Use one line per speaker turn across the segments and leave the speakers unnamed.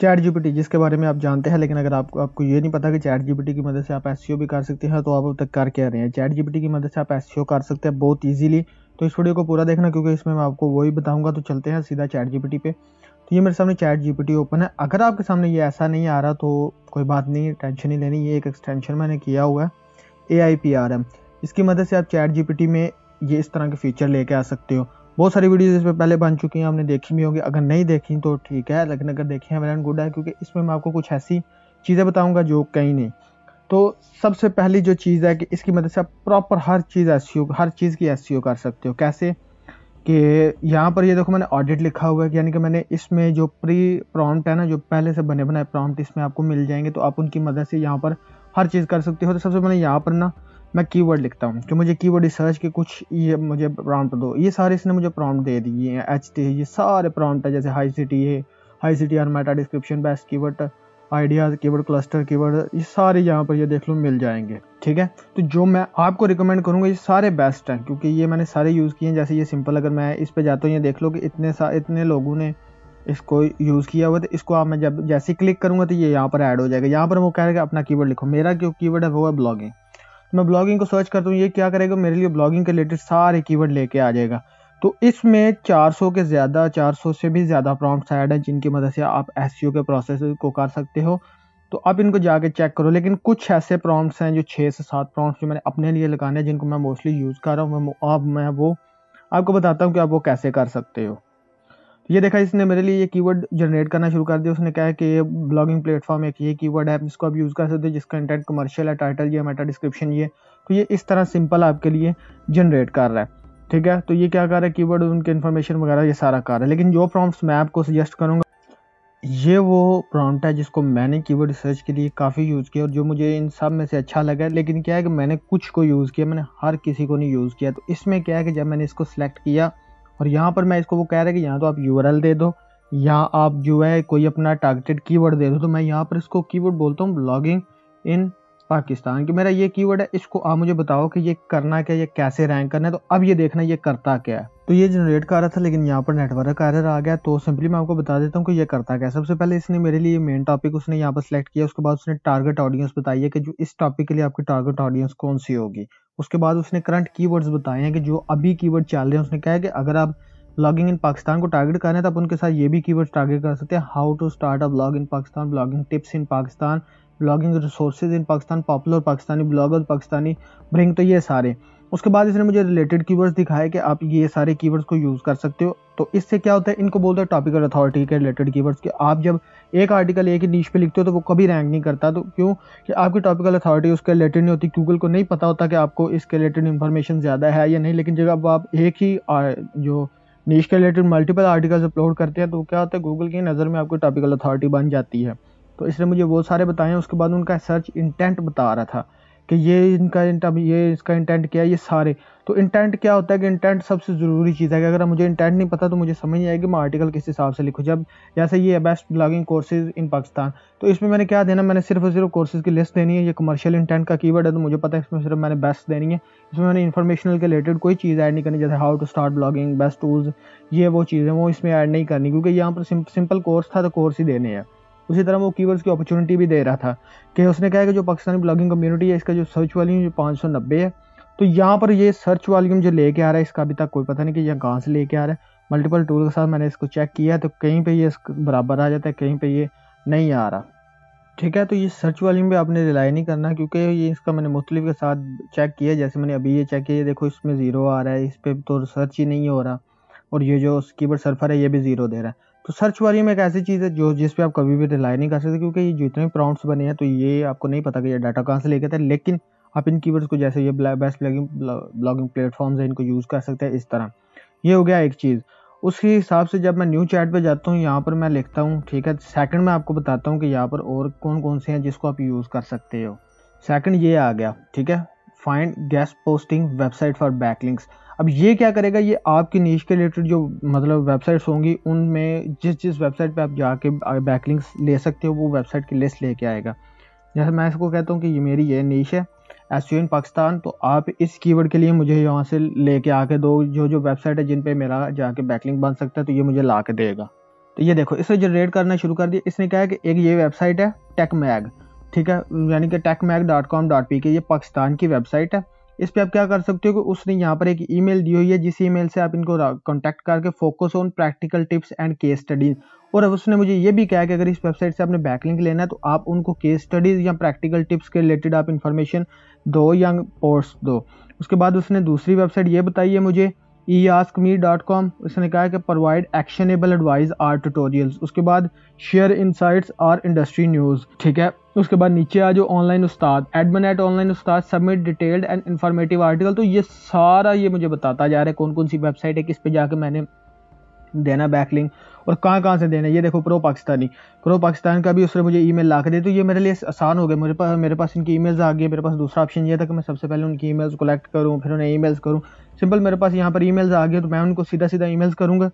Chat GPT जिसके बारे में आप जानते हैं, लेकिन अगर आपको ये नहीं पता कि चैट जीपीटी की मदद से आप एसईओ भी कर सकते हैं, तो आप अब तक कर क्या रहे हैं। चैट जीपीटी की मदद से आप एसईओ कर सकते हैं बहुत इजीली। तो इस वीडियो को पूरा देखना, क्योंकि इसमें मैं आपको वही बताऊंगा। तो चलते हैं सीधा चैट जीपीटी पे। तो ये मेरे सामने चैट जीपीटी ओपन है। अगर आपके सामने ये ऐसा नहीं आ रहा तो कोई बात नहीं, टेंशन नहीं लेनी। ये एक एक्सटेंशन मैंने किया हुआ है, AIPRM। इसकी मदद से आप चैट जीपीटी में ये इस तरह के फीचर लेके आ सकते हो। बहुत सारी वीडियोस इस पर पहले बन चुकी हैं, हमने देखी भी होंगी। अगर नहीं देखी तो ठीक है, लेकिन अगर देखी है वेल एंड गुड है, क्योंकि इसमें मैं आपको कुछ ऐसी चीज़ें बताऊंगा जो कहीं नहीं। तो सबसे पहली जो चीज़ है कि इसकी मदद से आप प्रॉपर हर चीज़ की एसईओ कर सकते हो। कैसे कि यहाँ पर ये देखो, मैंने ऑडिट लिखा हुआ है, यानी कि मैंने इसमें जो प्री प्रॉम्प्ट है ना, जो पहले से बने बनाए प्रॉम्प्ट इसमें आपको मिल जाएंगे। तो आप उनकी मदद से यहाँ पर हर चीज़ कर सकते हो। तो सबसे पहले यहाँ पर ना मैं कीवर्ड लिखता हूँ कि मुझे कीवर्ड रिसर्च के कुछ ये मुझे प्रॉम्प्ट दो। ये सारे इसने मुझे प्रॉम्प्ट दे दिए हैं। HT ये सारे प्रॉम्प्ट है, जैसे high CTR, Meta description, best keyword ideas, keyword cluster, keyword, ये सारे यहाँ पर ये देख लो मिल जाएंगे। ठीक है, तो जो मैं आपको रिकमेंड करूँगा ये सारे बेस्ट हैं, क्योंकि ये मैंने सारे यूज़ किए हैं। जैसे ये सिंपल, अगर मैं इस पे जाता हूँ, ये देख लो कि इतने लोगों ने इसको यूज़ किया हुआ। तो इसको आप मैं जब जैसे क्लिक करूँगा तो ये यहाँ पर ऐड हो जाएगा। यहाँ पर वो कह रहा है अपना कीवर्ड लिखो। मेरा जो कीवर्ड है वो है ब्लॉगिंग। तो मैं ब्लॉगिंग को सर्च करता हूँ, ये क्या करेगा, मेरे लिए ब्लॉगिंग के रिलेटेड सारे कीवर्ड लेके आ जाएगा। तो इसमें 400 से भी ज़्यादा प्रॉम्प्ट्स ऐड हैं, जिनकी मदद से आप एसईओ के प्रोसेस को कर सकते हो। तो आप इनको जाके चेक करो। लेकिन कुछ ऐसे प्रॉम्प्ट्स हैं जो 6 से 7 प्रॉम्प्ट्स जो मैंने अपने लिए लगाने हैं, जिनको मैं मोस्टली यूज़ कर रहा हूँ। मैं वो आपको बताता हूँ कि आप वो कैसे कर सकते हो। ये देखा, इसने मेरे लिए ये कीवर्ड जनरेट करना शुरू कर दिया। उसने कहा है कि ये ब्लॉगिंग प्लेटफॉर्म एक ये कीवर्ड है, इसको आप यूज़ कर सकते हो, जिसका इंटेंट कमर्शियल है, टाइटल ये, मेटा डिस्क्रिप्शन ये। तो ये इस तरह सिंपल आपके लिए जनरेट कर रहा है। ठीक है, तो ये क्या कर रहा है, कीवर्ड, उनके इन्फॉर्मेशन वगैरह ये सारा कर रहा है। लेकिन जो प्रॉम्प्ट्स मैं आपको सजेस्ट करूँगा, ये वो प्रॉम्प्ट है जिसको मैंने कीवर्ड रिसर्च के लिए काफ़ी यूज़ किया और जो मुझे इन सब में से अच्छा लगा। लेकिन क्या है कि मैंने कुछ को यूज़ किया, मैंने हर किसी को नहीं यूज़ किया। तो इसमें क्या है कि जब मैंने इसको सिलेक्ट किया और यहाँ पर मैं इसको, वो कह रहा है कि यहाँ तो आप URL दे दो, या आप जो है कोई अपना टारगेटेड कीवर्ड दे दो। तो मैं यहाँ पर इसको कीवर्ड बोलता हूँ ब्लॉगिंग इन पाकिस्तान, कि मेरा ये कीवर्ड है। इसको आप मुझे बताओ कि ये करना क्या, ये कैसे रैंक करना है। तो अब ये देखना ये करता क्या है। तो ये जनरेट कर रहा था, लेकिन यहाँ पर नेटवर्क एरर आ गया। तो सिंपली मैं आपको बता देता हूँ कि ये करता क्या है। सबसे पहले इसने मेरे लिए मेन टॉपिक उसने यहाँ पर सिलेक्ट किया। उसके बाद उसने टारगेट ऑडियंस बताई है कि जो इस टॉपिक के लिए आपकी टारगेट ऑडियंस कौन सी होगी। उसके बाद उसने करंट कीवर्ड्स बताए हैं कि जो अभी कीवर्ड चल रहे हैं। उसने कहा है कि अगर आप ब्लॉगिंग इन पाकिस्तान को टारगेट करना है तो आप उनके साथ ये भी कीवर्ड्स टारगेट कर सकते हैं। How to start a blog in Pakistan, blogging tips in Pakistan, blogging resources in Pakistan, popular Pakistani blogger, Pakistani bring. तो ये सारे। उसके बाद इसने मुझे रिलेटेड कीवर्ड्स दिखाए कि आप ये सारे कीवर्ड्स को यूज़ कर सकते हो। तो इससे क्या होता है, इनको बोलते हैं टॉपिकल अथॉरिटी के रिलेटेड कीवर्ड्स के। आप जब एक आर्टिकल एक ही नीश पे लिखते हो तो वो कभी रैंक नहीं करता। तो क्यों कि आपकी टॉपिकल अथॉरिटी उसके रिलेटेड नहीं होती। गूगल को नहीं पता होता कि आपको इसके रिलेटेड इन्फॉर्मेशन ज़्यादा है या नहीं। लेकिन जब आप एक ही जो नीश के रिलेटेड मल्टीपल आर्टिकल्स अपलोड करते हैं तो क्या होता है, गूगल की नज़र में आपको टॉपिकल अथॉरिटी बन जाती है। तो इसने मुझे वो सारे बताए हैं। उसके बाद उनका सर्च इंटेंट बता रहा था कि ये इसका इंटेंट क्या है, ये सारे। तो इंटेंट क्या होता है कि इंटेंट सबसे ज़रूरी चीज़ है कि अगर मुझे इंटेंट नहीं पता तो मुझे समझ नहीं आएगी मैं आर्टिकल किस हिसाब से लिखूँ। जब जैसे ये best blogging courses in Pakistan, तो इसमें मैंने क्या देना, मैंने सिर्फ और सिर्फ कोर्सेज की लिस्ट देनी है। ये कमर्शियल इंटेंट का कीवर्ड है तो मुझे पता है इसमें सिर्फ मैंने बेस्ट देनी है। इसमें मैंने इन्फॉर्मेशनल के रिलेटेड कोई चीज़ ऐड नहीं करनी, जैसे how to start blogging, best tools, ये वो चीज़ें वो इसमें ऐड नहीं करनी, क्योंकि यहाँ पर सिंपल कोर्स था तो कोर्स ही देने हैं। उसी तरह वो कीवर्ड्स की अपॉर्चुनिटी भी दे रहा था कि उसने कहा कि जो पाकिस्तानी ब्लॉगिंग कम्युनिटी है इसका जो सर्च वॉल्यूम 590 है। तो यहाँ पर ये सर्च वॉल्यूम जो लेके आ रहा है इसका अभी तक कोई पता नहीं कि यह कहाँ से लेके आ रहा है। मल्टीपल टूल के साथ मैंने इसको चेक किया तो कहीं पे ये बराबर आ जाता है, कहीं पे ये नहीं आ रहा। ठीक है, तो ये सर्च वॉल्यूम पे आपने रिलाई नहीं करना, क्योंकि ये इसका मैंने मुख्तलिफ के साथ चेक किया। जैसे मैंने अभी ये चेक किया, देखो इसमें 0 आ रहा है, इस पर तो सर्च ही नहीं हो रहा। और ये जो कीवर्ड सर्फर है ये भी 0 दे रहा है। तो सर्च वॉल्यूम एक ऐसी चीज़ है जो जिस पे आप कभी भी रिलाई नहीं कर सकते, क्योंकि ये जितने प्रॉम्प्ट्स बने हैं तो ये आपको नहीं पता कि ये डाटा कहाँ से लेके थे। लेकिन आप इन कीवर्ड्स को, जैसे ये बेस्ट ब्लॉगिंग प्लेटफॉर्म्स है, इनको यूज़ कर सकते हैं इस तरह। ये हो गया एक चीज़। उसी हिसाब से जब मैं न्यू चैट पे जाता हूँ, यहाँ पर मैं लिखता हूँ, ठीक है, सेकंड में आपको बताता हूँ कि यहाँ पर और कौन कौन से हैं जिसको आप यूज़ कर सकते हो। सेकंड ये आ गया, ठीक है, find guest posting website for backlinks. अब ये क्या करेगा, ये आपकी नीश के रिलेटेड जो मतलब वेबसाइट्स होंगी उनमें जिस वेबसाइट पे आप जाके बैकलिंक्स ले सकते हो वो वेबसाइट की लिस्ट लेके आएगा। जैसे मैं इसको कहता हूँ कि ये मेरी ये नीश है एसईओ इन पाकिस्तान, तो आप इस कीवर्ड के लिए मुझे यहाँ से लेके आके दो जो वेबसाइट है जिन पे मेरा जाके बैकलिंक बन सकता है, तो ये मुझे ला के देगा। तो ये देखो इसे जनरेट करना शुरू कर दिया। इसने कहा है कि एक ये वेबसाइट है टेकमैग, ठीक है, यानी कि techmag.com.pk, ये पाकिस्तान की वेबसाइट है। इस पे आप क्या कर सकते हो कि उसने यहाँ पर एक ईमेल दी हुई है, जिस ईमेल से आप इनको कांटेक्ट करके focus on practical tips and case studies. और अब उसने मुझे ये भी कहा कि अगर इस वेबसाइट से आपने बैकलिंक लेना है तो आप उनको केस स्टडीज या प्रैक्टिकल टिप्स के रिलेटेड आप इन्फॉर्मेशन दो या पोस्ट दो। उसके बाद उसने दूसरी वेबसाइट ये बताई है मुझे easkme.com, उसने कहा है कि provide actionable advice are tutorials. उसके बाद share insights our industry news, ठीक है। उसके बाद नीचे आ जो online Ustad, admin at online Ustad submit detailed and informative article. तो ये सारा ये मुझे बताता जा रहा है कौन कौन सी वेबसाइट है, किस पे जाके मैंने देना बैकलिंक और कहाँ कहाँ से देना है। ये देखो प्रो पाकिस्तान का भी उसने मुझे ईमेल ला के दे, तो ये मेरे लिए आसान हो गया। मेरे पास इनकी ईमेल्स आ गई। मेरे पास दूसरा ऑप्शन ये था कि मैं सबसे पहले उनकी ईमेल्स कलेक्ट करूँ, फिर उन्हें ईमेल्स करूँ। सिंपल मेरे पास यहाँ पर ईमेल्स आ गए, तो मैं उनको सीधा ईमेल्स करूँगा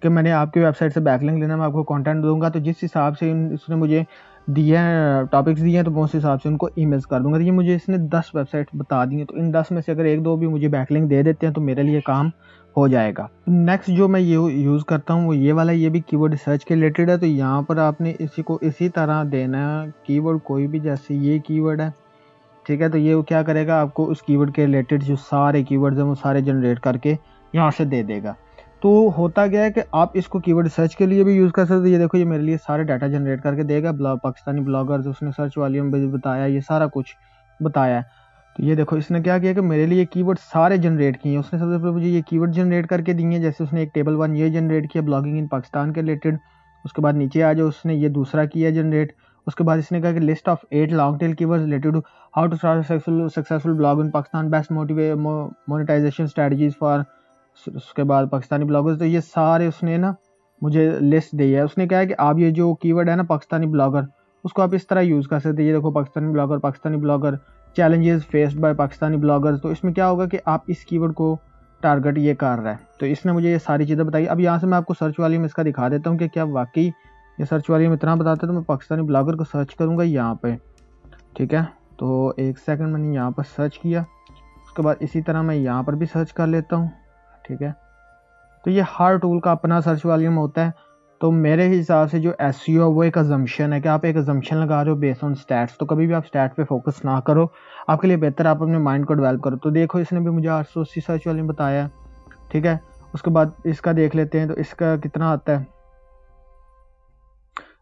कि मैंने आपकी वेबसाइट से बैकलिंक लेना, मैं आपको कंटेंट दूंगा। तो जिस हिसाब से इसने मुझे दिए हैं, टॉपिक्स दिए हैं, तो मैं उस हिसाब से उनको ईमेल्स कर दूंगा। तो ये मुझे इसने 10 वेबसाइट बता दी हैं, तो इन 10 में से अगर एक दो भी मुझे बैकलिंक दे देते हैं तो मेरे लिए काम हो जाएगा। नेक्स्ट जो मैं ये यूज़ करता हूँ वो ये वाला, ये भी कीवर्ड सर्च के रिलेटेड है। तो यहाँ पर आपने इसी को इसी तरह देना है कीवर्ड कोई भी, जैसे ये कीवर्ड है, ठीक है। तो ये क्या करेगा, आपको उस कीवर्ड के रिलेटेड जो सारे कीवर्ड्स हैं वो सारे जनरेट करके यहाँ से दे देगा। तो होता गया है कि आप इसको कीवर्ड सर्च के लिए भी यूज़ कर सकते हो। ये देखो ये मेरे लिए सारे डाटा जनरेट करके देगा। पाकिस्तानी ब्लॉगर्स, उसने सर्च वॉल्यूम भी बताया, ये सारा कुछ बताया है। तो ये देखो इसने क्या किया कि मेरे लिए कीवर्ड सारे जनरेट किए हैं। उसने सबसे पहले मुझे ये कीवर्ड जनरेट करके दिए हैं, जैसे उसने एक टेबल 1 ये जनरेट किया ब्लॉगिंग इन पाकिस्तान के रिलेटेड। उसके बाद नीचे आ जाओ, उसने ये दूसरा किया जनरेट। उसके बाद इसने कहा कि list of 8 long tail keywords related to how to start successful blog in Pakistan, best monetisation strategies for, उसके बाद पाकिस्तानी ब्लॉगर्स। तो ये सारे उसने ना मुझे लिस्ट दी है। उसने कहा है कि आप ये जो कीवर्ड है ना पाकिस्तानी ब्लॉगर, उसको आप इस तरह यूज़ कर सकते हैं। ये देखो Pakistani blogger challenges faced by Pakistani bloggers. तो इसमें क्या होगा कि आप इस कीवर्ड को टारगेट ये कर रहा है। तो इसने मुझे ये सारी चीज़ें बताई। अब यहाँ से मैं आपको सर्च वाली में इसका दिखा देता हूँ कि क्या वाकई ये सर्च वाली में इतना बताता है। तो मैं पाकिस्तानी ब्लॉगर को सर्च करूँगा यहाँ पे, ठीक है। तो एक सेकंड, मैंने यहाँ पर सर्च किया। उसके बाद इसी तरह मैं यहाँ पर भी सर्च कर लेता हूँ, ठीक है। तो ये हर टूल का अपना सर्च वॉल्यूम होता है। तो मेरे हिसाब से जो एसईओ है वो एक अजम्पशन है कि आप एक अजम्पशन लगा रहे हो बेस्ड ऑन स्टैट्स। तो कभी भी आप स्टैट पे फोकस ना करो, आपके लिए बेहतर आप अपने माइंड को डेवलप करो। तो देखो इसने भी मुझे 880 सर्च वॉल्यूम बताया, ठीक है। उसके बाद इसका देख लेते हैं, तो इसका कितना आता है।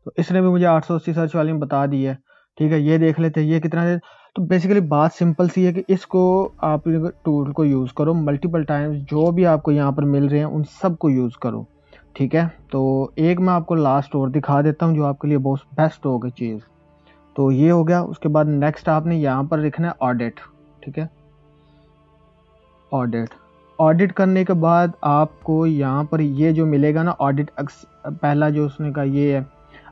तो इसने भी मुझे 880 सर्च वॉल्यूम बता दी है, ठीक है। ये देख लेते हैं ये कितना है। तो बेसिकली बात सिंपल सी है कि इसको आप टूल को यूज़ करो मल्टीपल टाइम्स, जो भी आपको यहाँ पर मिल रहे हैं उन सब को यूज़ करो, ठीक है। तो एक मैं आपको लास्ट और दिखा देता हूँ जो आपके लिए बहुत बेस्ट होगी चीज़। तो ये हो गया। उसके बाद नेक्स्ट आपने यहाँ पर लिखना है ऑडिट, ठीक है। ऑडिट करने के बाद आपको यहाँ पर ये जो मिलेगा ना ऑडिट, पहला जो उसने कहा ये है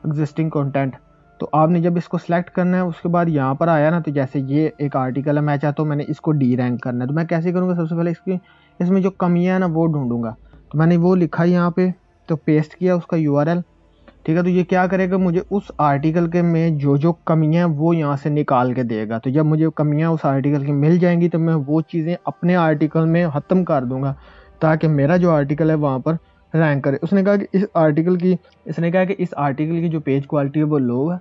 एग्जिस्टिंग कंटेंट। तो आपने जब इसको सिलेक्ट करना है, उसके बाद यहाँ पर आया ना, तो जैसे ये एक आर्टिकल है, मैं चाहता हूँ मैंने इसको डी रैंक करना है। तो मैं कैसे करूँगा, सबसे पहले इसमें जो कमियाँ है ना वो ढूंढूंगा। तो मैंने वो लिखा यहाँ पे, तो पेस्ट किया उसका URL, ठीक है। तो ये क्या करेगा, मुझे उस आर्टिकल के में जो कमियां हैं वो यहाँ से निकाल के देगा। तो जब मुझे कमियां उस आर्टिकल की मिल जाएंगी तो मैं वो चीज़ें अपने आर्टिकल में ख़त्म कर दूंगा, ताकि मेरा जो आर्टिकल है वहाँ पर रैंक करे। इसने कहा कि इस आर्टिकल की जो पेज क्वालिटी है वो लो है,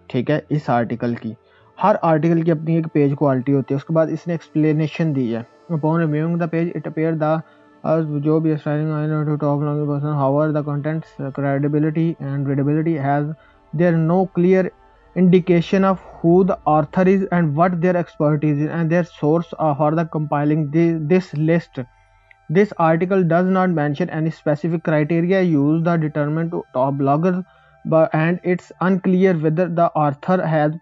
ठीक है। इस आर्टिकल की, हर आर्टिकल की अपनी एक पेज क्वालिटी होती है। उसके बाद इसने एक्सप्लेनेशन दी है, upon reviewing the page it appear the जो भी to talk about the person, however the content's credibility and readability has there no clear indication of who the author is and what their expertise is and their source for the compiling this list. This article does not mention any specific criteria used to determine top bloggers, and it's unclear whether the author has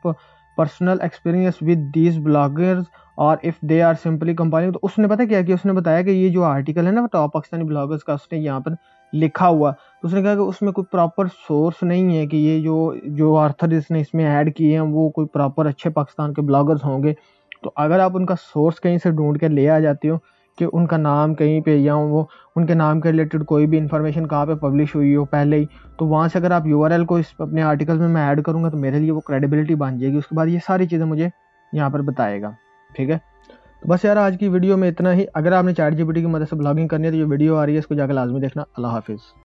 personal experience with these bloggers और if they are simply compiling. तो उसने पता क्या किया, उसने बताया कि ये जो आर्टिकल है ना टॉप पाकिस्तानी ब्लॉगर्स का, उसने यहाँ पर लिखा हुआ, तो उसने कहा कि उसमें कोई प्रॉपर सोर्स नहीं है कि ये जो आर्थर इसने इसमें ऐड किए हैं वो कोई प्रॉपर अच्छे पाकिस्तान के ब्लॉगर्स होंगे। तो अगर आप उनका सोर्स कहीं से ढूंढ के ले आ जाते हो कि उनका नाम कहीं पे या वो उनके नाम के रिलेटेड कोई भी इन्फॉर्मेशन कहाँ पे पब्लिश हुई हो पहले ही, तो वहाँ से अगर आप URL को इस अपने आर्टिकल में मैं ऐड करूँगा तो मेरे लिए वो क्रेडिबिलिटी बन जाएगी। उसके बाद ये सारी चीज़ें मुझे यहाँ पर बताएगा, ठीक है। तो बस यार आज की वीडियो में इतना ही। अगर आपने ChatGPT की मदद से ब्लॉगिंग करनी है तो ये वीडियो आ रही है, इसको जाकर लाजमी देखना। अल्लाह हाफिज़।